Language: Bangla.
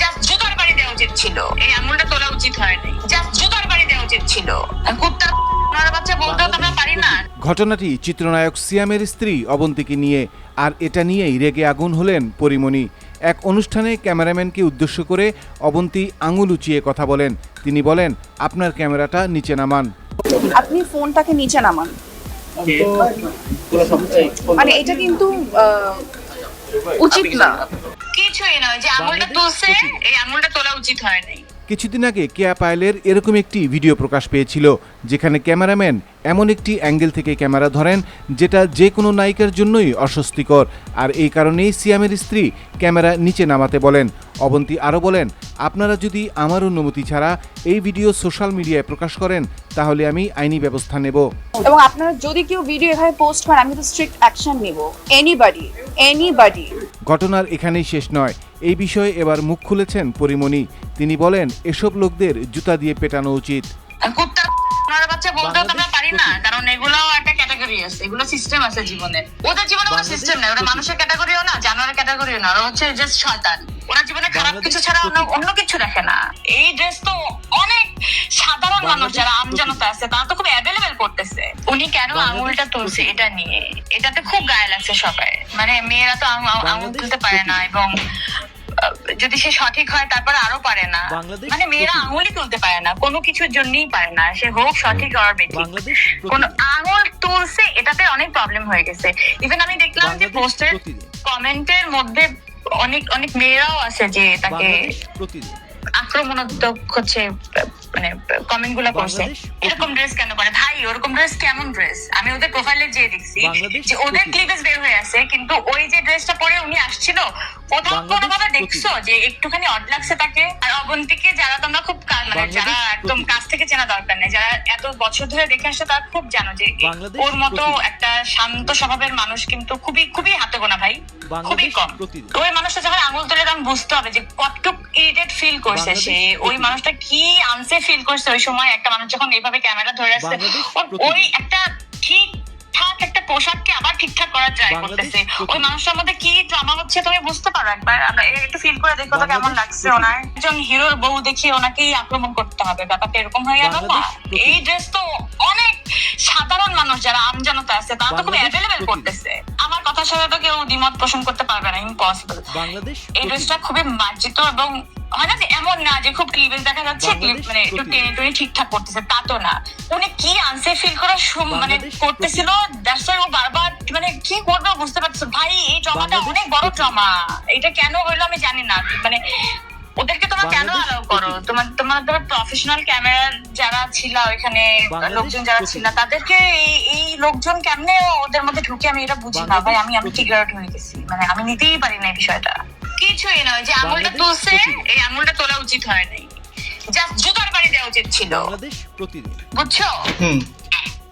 জাস্ট জুতার বাড়ি দেওয়া উচিত ছিল, এই আঙুলটা তোলা উচিত হয়নি, জাস্ট জুতার বাড়ি দেওয়া উচিত ছিল। কুত্তা বাচ্চা বলতে আমরা পারি না। ঘটনাটি চিত্রনায়ক সিয়ামের স্ত্রী অবন্তীকে নিয়ে, আর এটা নিয়েই রেগে আগুন হলেন পরিমণি। এক অনুষ্ঠানে ক্যামেরাম্যানকে উদ্দেশ্য করে অবন্তী আঙুল উঁচিয়ে কথা বলেন। তিনি বলেন, আপনার ক্যামেরাটা নিচে নামান। আপনি ফোনটাকে নিচে নামান। মানে এটা কিন্তু উচিত না। কিছুই নয়, যে আঙুলটা তুলছে এই আঙুলটা তোলা উচিত হয়নি। কিছুদিন আগে কেয়া পায়েলের এরকম একটি ভিডিও প্রকাশ পেয়েছিল, যেখানে ক্যামেরাম্যান এমন একটি অ্যাঙ্গেল থেকে ক্যামেরা ধরেন যেটা যে কোনো নায়িকার জন্যই অস্বস্তিকর। আর এই কারণেই সিয়ামের স্ত্রী ক্যামেরা নিচে নামাতে বলেন। অবন্তী আরও বলেন, আপনারা যদি আমার অনুমতি ছাড়া এই ভিডিও সোশ্যাল মিডিয়ায় প্রকাশ করেন তাহলে আমি আইনি ব্যবস্থা নেব। এবং আপনারা যদি কেউ ভিডিও এভাবে পোস্ট করেন আমি তো স্ট্রিক্ট অ্যাকশন নেব। এনিবডি। ঘটনার এখানেই শেষ নয়। এই বিষয়ে এবার মুখ খুলেছেন পরিমণি। তিনি বলেন, এসব লোকদের জুতা দিয়ে পেটানো উচিত। কুত্তা বাচ্চা বলতে আমরা পারি না, কারণ এগুলো একটা ক্যাটাগরি আছে, এগুলো সিস্টেম আছে জীবনে। ওদের জীবনে কোনো সিস্টেম নেই। ওরা মানুষের ক্যাটাগরিও না, জানোয়ারের ক্যাটাগরিও না, ওরা হচ্ছে জাস্ট শয়তান। ওরা জীবনে খারাপ কিছু ছাড়া অন্য কিছু দেখে না। এই ড্রেস তো অনেক সাধারণ মানুষ যারা আমজনতা আছে তারা তো খুব অ্যাভেলেবেল করতেছে। উনি কেন আঙুলটা তুলছে এটা নিয়ে, এটাতে খুব গায়ে লাগছে সবাই। মানে মেয়েরা তো আঙুল তুলতে পারে না, এবং যদি সে সঠিক হয় তারপরে আরো পারে না। মানে মেয়েরা আঙুলই তুলতে পারে না, কোনো কিছুর জন্যই পারে না, সে হোক সঠিক আর বেঠিক। কোন আঙুল তুলছে এটাতে অনেক প্রবলেম হয়ে গেছে। ইভেন আমি দেখলাম যে পোস্টের কমেন্টের মধ্যে অনেক মেয়েরাও আছে যে তাকে আক্রমণাত্মক হচ্ছে, মানে কমেন্ট গুলা করছে, এরকম ড্রেস কেন পরে ভাই, ওরকম ড্রেস কেমন ড্রেস। আমি ওদের প্রোফাইলে যেয়ে দেখছি যে ওদের ক্লিপেজ বের হয়ে আছে, কিন্তু ওই যে ড্রেসটা পরে উনি আসছিল কোথাও কোনোভাবে দেখছো যে একটুখানি অড লাগছে তাকে। আর অবন্তীকে যারা তোমরা খুব মানে যারা একদম কাছ থেকে চেনা দরকার নেই, যারা এত বছর ধরে দেখে আসছে তারা খুব জানো যে ওর মতো একটা শান্ত স্বভাবের মানুষ কিন্তু খুবই খুবই হাতে গোনা ভাই, খুবই কম। ওই মানুষটা যখন আঙুল তুলে তখন বুঝতে হবে যে কতটুক ইরিটেট ফিল করছে সে, ওই মানুষটা কি আনসেফ ফিল করছে ওই সময়। একটা মানুষ যখন এইভাবে ক্যামেরা ধরে আসছে, ওই একটা ঠিকঠাক একটা পোশাককে আবার ঠিকঠাক করার ট্রাই করতেছে, ওই মানুষটার মধ্যে কি ড্রামা হচ্ছে তুমি বুঝতে পারো। একবার একটু ফিল করে দেখো তো কেমন লাগছে। ওনার একজন হিরোর বউ দেখিয়ে ওনাকেই আক্রমণ করতে হবে, ব্যাপারটা এরকম হয়ে গেল না। এই ড্রেস তো অনেক সাধারণ মানুষ যারা আমজনতা আছে তারা তো খুব অ্যাভেলেবেল করতেছে। আমার কথার সাথে তো কেউ দ্বিমত পোষণ করতে পারবে না, ইম্পসিবল। এই ড্রেসটা খুবই মার্জিত, এবং হয় না যে এমন না যে খুব ক্লিভেজ দেখা যাচ্ছে, মানে একটু টেনে টুনে ঠিকঠাক করতেছে, তা তো না। উনি কি আনসেফ ফিল করার মানে করতেছিল, দ্যাটস ও বারবার মানে কি করবে বুঝতে পারতেছে। ভাই এই ট্রমাটা অনেক বড় ট্রমা, এটা কেন হইলো আমি জানি না। মানে ওদেরকে তোমরা কেন অ্যালাউ করো? তোমার প্রফেশনাল ক্যামেরার যারা ছিল ওইখানে, লোকজন যারা ছিল, তাদেরকে এই লোকজন কেমনে ওদের মধ্যে ঢুকে আমি এটা বুঝি না ভাই। আমি ফিগার আউট হয়ে গেছি, মানে আমি নিতেই পারি না এই বিষয়টা। কিছুই নয়, যে আঙুলটা তুলছে এই আঙুলটা তোলা উচিত হয়নি, জাস্ট জুতার বাড়ি দেওয়া উচিত ছিল, বুঝছো?